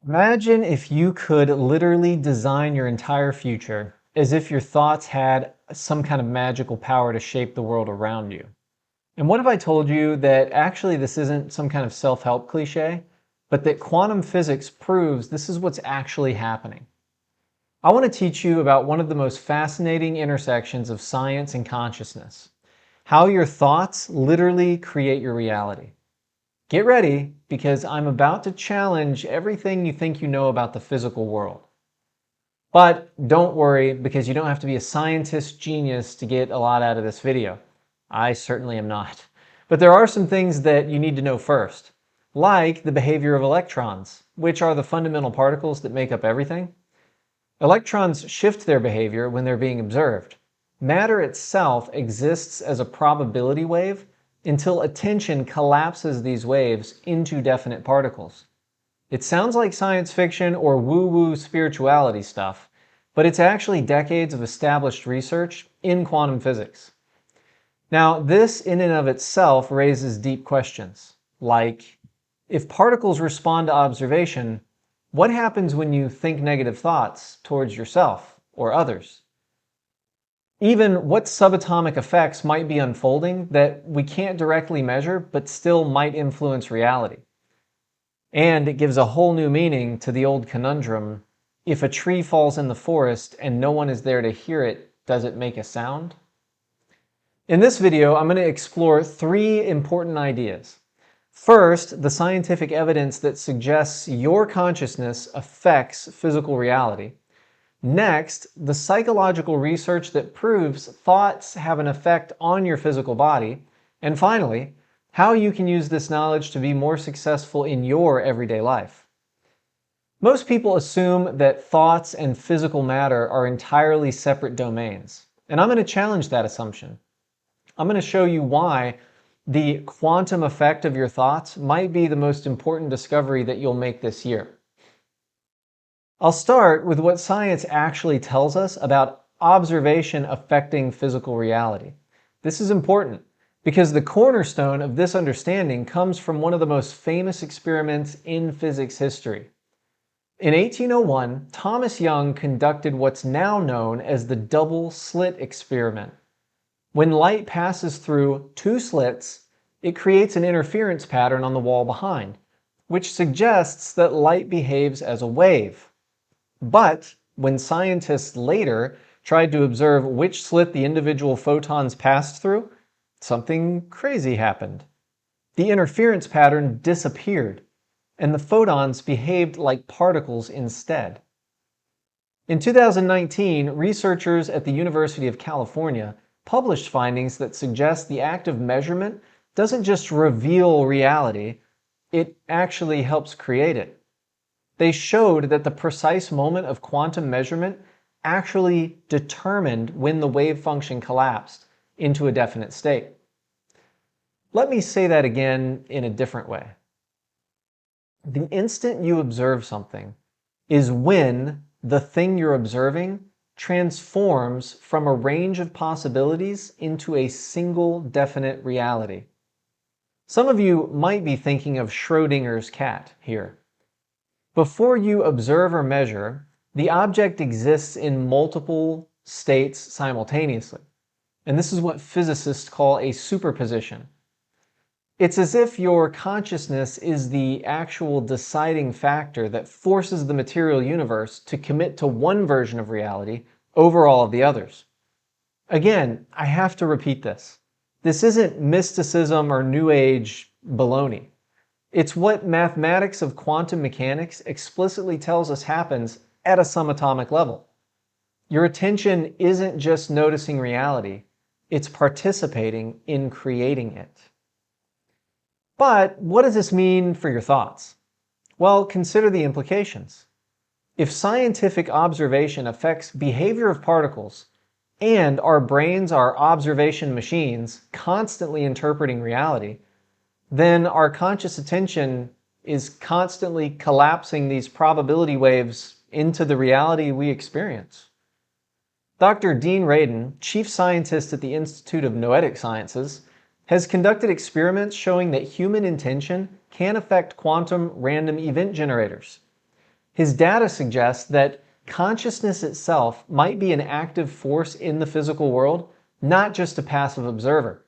Imagine if you could literally design your entire future as if your thoughts had some kind of magical power to shape the world around you. And what if I told you that actually this isn't some kind of self-help cliche, but that quantum physics proves this is what's actually happening? I want to teach you about one of the most fascinating intersections of science and consciousness, how your thoughts literally create your reality. Get ready, because I'm about to challenge everything you think you know about the physical world. But don't worry, because you don't have to be a scientist genius to get a lot out of this video. I certainly am not. But there are some things that you need to know first, like the behavior of electrons, which are the fundamental particles that make up everything. Electrons shift their behavior when they're being observed. Matter itself exists as a probability wave until attention collapses these waves into definite particles. It sounds like science fiction or woo-woo spirituality stuff, but it's actually decades of established research in quantum physics. Now, this in and of itself raises deep questions, like, if particles respond to observation, what happens when you think negative thoughts towards yourself or others? Even what subatomic effects might be unfolding that we can't directly measure but still might influence reality. And it gives a whole new meaning to the old conundrum, if a tree falls in the forest and no one is there to hear it, does it make a sound? In this video, I'm going to explore three important ideas. First, the scientific evidence that suggests your consciousness affects physical reality. Next, the psychological research that proves thoughts have an effect on your physical body. And finally, how you can use this knowledge to be more successful in your everyday life. Most people assume that thoughts and physical matter are entirely separate domains, and I'm going to challenge that assumption. I'm going to show you why the quantum effect of your thoughts might be the most important discovery that you'll make this year. I'll start with what science actually tells us about observation affecting physical reality. This is important because the cornerstone of this understanding comes from one of the most famous experiments in physics history. In 1801, Thomas Young conducted what's now known as the double-slit experiment. When light passes through two slits, it creates an interference pattern on the wall behind, which suggests that light behaves as a wave. But when scientists later tried to observe which slit the individual photons passed through, something crazy happened. The interference pattern disappeared, and the photons behaved like particles instead. In 2019, researchers at the University of California published findings that suggest the act of measurement doesn't just reveal reality, it actually helps create it. They showed that the precise moment of quantum measurement actually determined when the wave function collapsed into a definite state. Let me say that again in a different way. The instant you observe something is when the thing you're observing transforms from a range of possibilities into a single definite reality. Some of you might be thinking of Schrödinger's cat here. Before you observe or measure, the object exists in multiple states simultaneously. And this is what physicists call a superposition. It's as if your consciousness is the actual deciding factor that forces the material universe to commit to one version of reality over all of the others. Again, I have to repeat this. This isn't mysticism or New Age baloney. It's what mathematics of quantum mechanics explicitly tells us happens at a subatomic level. Your attention isn't just noticing reality, it's participating in creating it. But what does this mean for your thoughts? Well, consider the implications. If scientific observation affects behavior of particles, and our brains are observation machines constantly interpreting reality, then our conscious attention is constantly collapsing these probability waves into the reality we experience. Dr. Dean Radin, chief scientist at the Institute of Noetic Sciences, has conducted experiments showing that human intention can affect quantum random event generators. His data suggests that consciousness itself might be an active force in the physical world, not just a passive observer.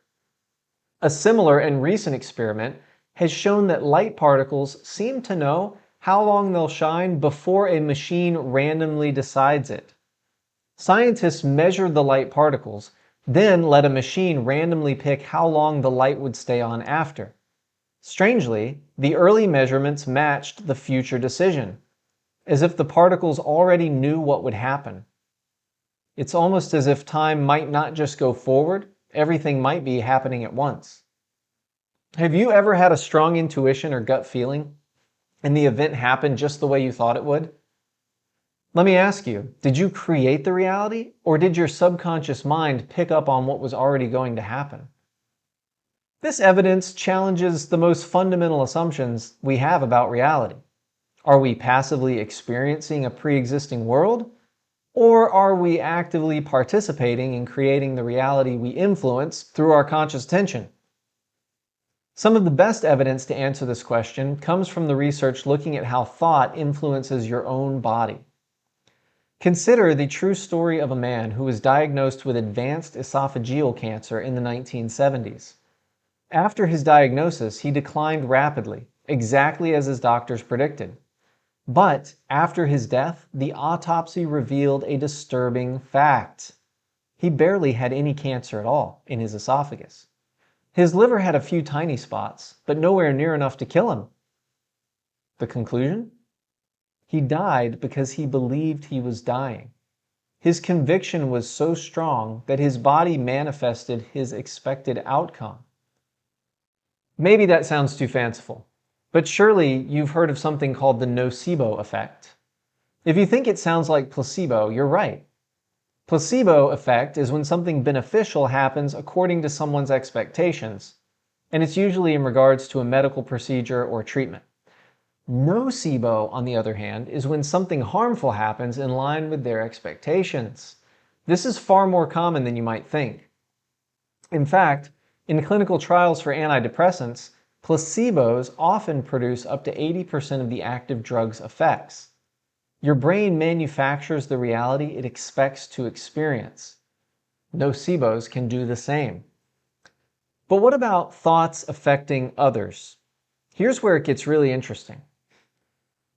A similar and recent experiment has shown that light particles seem to know how long they'll shine before a machine randomly decides it. Scientists measured the light particles, then let a machine randomly pick how long the light would stay on after. Strangely, the early measurements matched the future decision, as if the particles already knew what would happen. It's almost as if time might not just go forward, everything might be happening at once. Have you ever had a strong intuition or gut feeling, and the event happened just the way you thought it would? Let me ask you, did you create the reality, or did your subconscious mind pick up on what was already going to happen? This evidence challenges the most fundamental assumptions we have about reality. Are we passively experiencing a pre-existing world, or are we actively participating in creating the reality we influence through our conscious attention? Some of the best evidence to answer this question comes from the research looking at how thought influences your own body. Consider the true story of a man who was diagnosed with advanced esophageal cancer in the 1970s. After his diagnosis, he declined rapidly, exactly as his doctors predicted. But after his death, the autopsy revealed a disturbing fact. He barely had any cancer at all in his esophagus. His liver had a few tiny spots, but nowhere near enough to kill him. The conclusion? He died because he believed he was dying. His conviction was so strong that his body manifested his expected outcome. Maybe that sounds too fanciful, but surely you've heard of something called the nocebo effect. If you think it sounds like placebo, you're right. Placebo effect is when something beneficial happens according to someone's expectations, and it's usually in regards to a medical procedure or treatment. Nocebo, on the other hand, is when something harmful happens in line with their expectations. This is far more common than you might think. In fact, in clinical trials for antidepressants, placebos often produce up to 80% of the active drug's effects. Your brain manufactures the reality it expects to experience. Nocebos can do the same. But what about thoughts affecting others? Here's where it gets really interesting.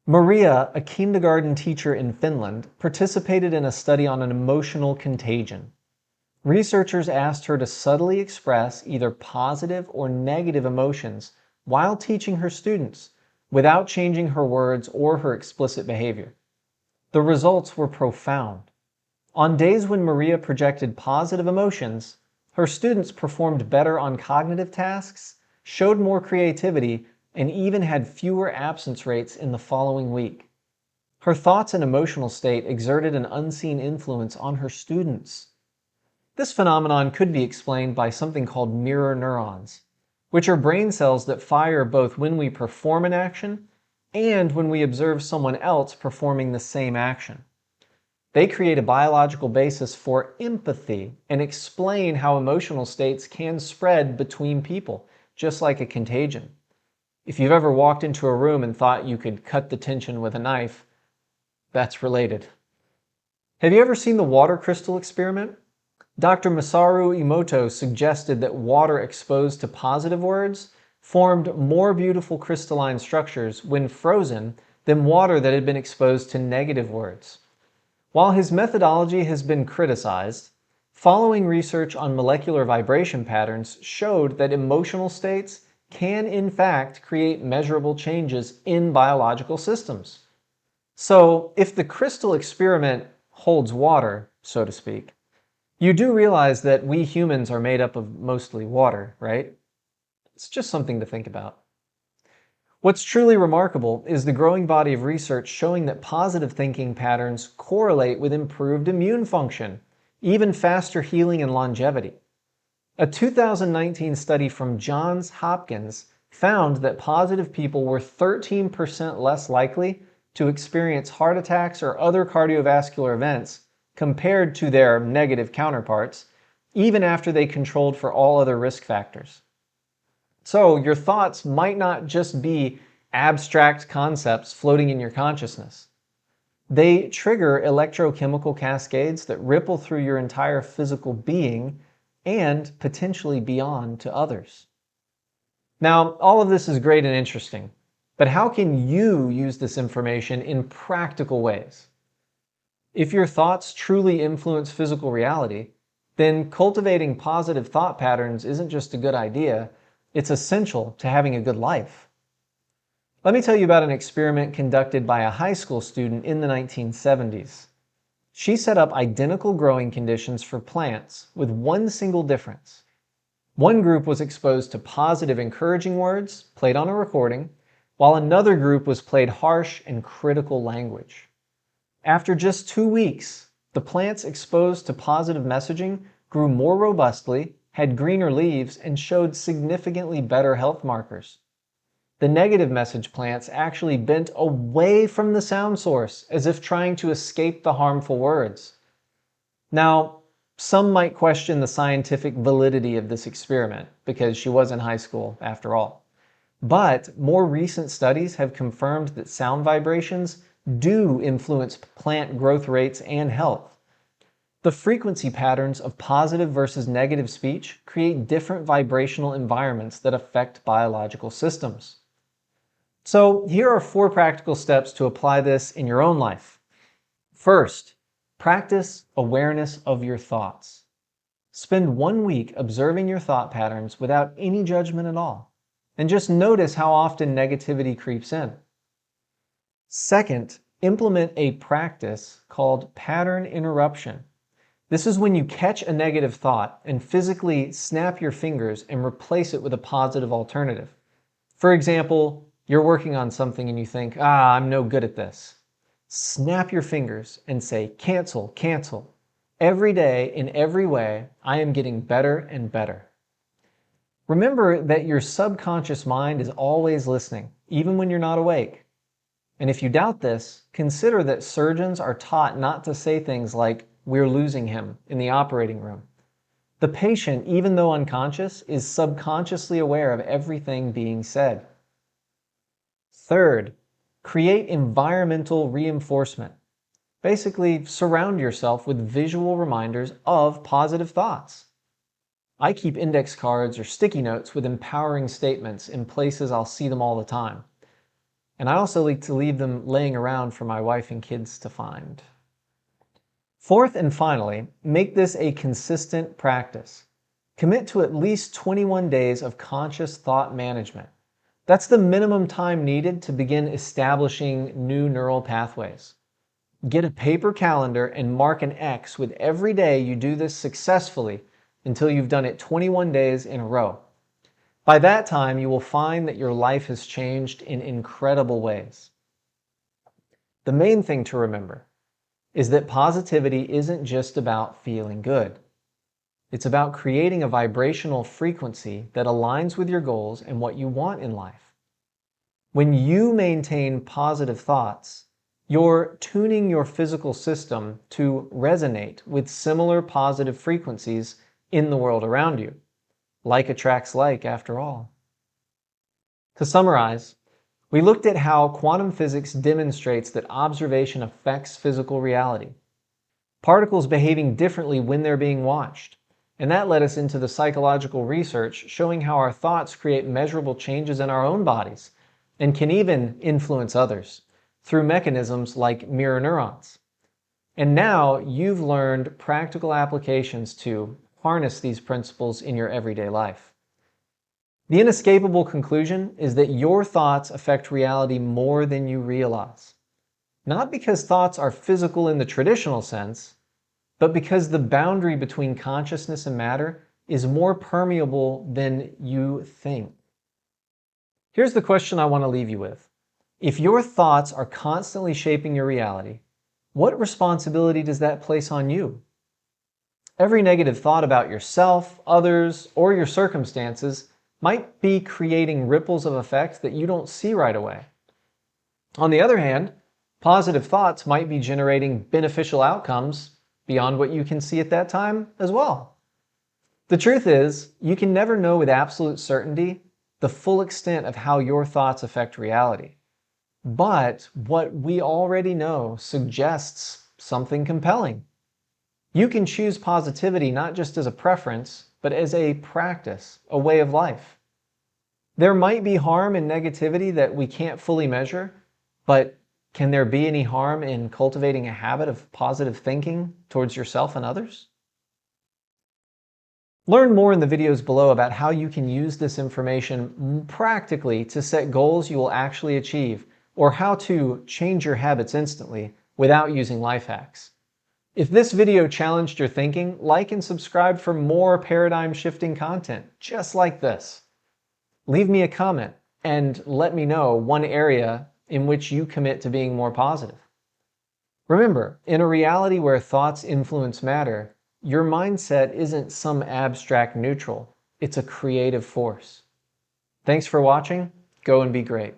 Maria, a kindergarten teacher in Finland, participated in a study on an emotional contagion. Researchers asked her to subtly express either positive or negative emotions while teaching her students, without changing her words or her explicit behavior. The results were profound. On days when Maria projected positive emotions, her students performed better on cognitive tasks, showed more creativity, and even had fewer absence rates in the following week. Her thoughts and emotional state exerted an unseen influence on her students. This phenomenon could be explained by something called mirror neurons, which are brain cells that fire both when we perform an action and when we observe someone else performing the same action. They create a biological basis for empathy and explain how emotional states can spread between people, just like a contagion. If you've ever walked into a room and thought you could cut the tension with a knife, that's related. Have you ever seen the water crystal experiment? Dr. Masaru Emoto suggested that water exposed to positive words formed more beautiful crystalline structures when frozen than water that had been exposed to negative words. While his methodology has been criticized, following research on molecular vibration patterns showed that emotional states can in fact create measurable changes in biological systems. So, if the crystal experiment holds water, so to speak, you do realize that we humans are made up of mostly water, right? It's just something to think about. What's truly remarkable is the growing body of research showing that positive thinking patterns correlate with improved immune function, even faster healing and longevity. A 2019 study from Johns Hopkins found that positive people were 13% less likely to experience heart attacks or other cardiovascular events compared to their negative counterparts, even after they controlled for all other risk factors. So your thoughts might not just be abstract concepts floating in your consciousness. They trigger electrochemical cascades that ripple through your entire physical being and potentially beyond to others. Now, all of this is great and interesting, but how can you use this information in practical ways? If your thoughts truly influence physical reality, then cultivating positive thought patterns isn't just a good idea, it's essential to having a good life. Let me tell you about an experiment conducted by a high school student in the 1970s. She set up identical growing conditions for plants with one single difference. One group was exposed to positive, encouraging words played on a recording, while another group was played harsh and critical language. After just 2 weeks, the plants exposed to positive messaging grew more robustly, had greener leaves, and showed significantly better health markers. The negative message plants actually bent away from the sound source as if trying to escape the harmful words. Now, some might question the scientific validity of this experiment because she was in high school after all. But more recent studies have confirmed that sound vibrations do influence plant growth rates and health. The frequency patterns of positive versus negative speech create different vibrational environments that affect biological systems. So here are 4 practical steps to apply this in your own life. First, practice awareness of your thoughts. Spend 1 week observing your thought patterns without any judgment at all, and just notice how often negativity creeps in. Second, implement a practice called pattern interruption. This is when you catch a negative thought and physically snap your fingers and replace it with a positive alternative. For example, you're working on something and you think, I'm no good at this. Snap your fingers and say, cancel, cancel. Every day, in every way, I am getting better and better. Remember that your subconscious mind is always listening, even when you're not awake. And if you doubt this, consider that surgeons are taught not to say things like, we're losing him, in the operating room. The patient, even though unconscious, is subconsciously aware of everything being said. Third, create environmental reinforcement. Basically, surround yourself with visual reminders of positive thoughts. I keep index cards or sticky notes with empowering statements in places I'll see them all the time. And I also like to leave them laying around for my wife and kids to find. Fourth and finally, make this a consistent practice. Commit to at least 21 days of conscious thought management. That's the minimum time needed to begin establishing new neural pathways. Get a paper calendar and mark an X with every day you do this successfully until you've done it 21 days in a row. By that time, you will find that your life has changed in incredible ways. The main thing to remember is that positivity isn't just about feeling good. It's about creating a vibrational frequency that aligns with your goals and what you want in life. When you maintain positive thoughts, you're tuning your physical system to resonate with similar positive frequencies in the world around you. Like attracts like, after all. To summarize, we looked at how quantum physics demonstrates that observation affects physical reality. Particles behaving differently when they're being watched. And that led us into the psychological research showing how our thoughts create measurable changes in our own bodies and can even influence others through mechanisms like mirror neurons. And now you've learned practical applications to harness these principles in your everyday life. The inescapable conclusion is that your thoughts affect reality more than you realize. Not because thoughts are physical in the traditional sense, but because the boundary between consciousness and matter is more permeable than you think. Here's the question I want to leave you with. If your thoughts are constantly shaping your reality, what responsibility does that place on you? Every negative thought about yourself, others, or your circumstances might be creating ripples of effect that you don't see right away. On the other hand, positive thoughts might be generating beneficial outcomes beyond what you can see at that time as well. The truth is, you can never know with absolute certainty the full extent of how your thoughts affect reality. But what we already know suggests something compelling. You can choose positivity not just as a preference, but as a practice, a way of life. There might be harm in negativity that we can't fully measure, but can there be any harm in cultivating a habit of positive thinking towards yourself and others? Learn more in the videos below about how you can use this information practically to set goals you will actually achieve, or how to change your habits instantly without using life hacks. If this video challenged your thinking, like and subscribe for more paradigm-shifting content just like this. Leave me a comment and let me know one area in which you commit to being more positive. Remember, in a reality where thoughts influence matter, your mindset isn't some abstract neutral. It's a creative force. Thanks for watching. Go and be great.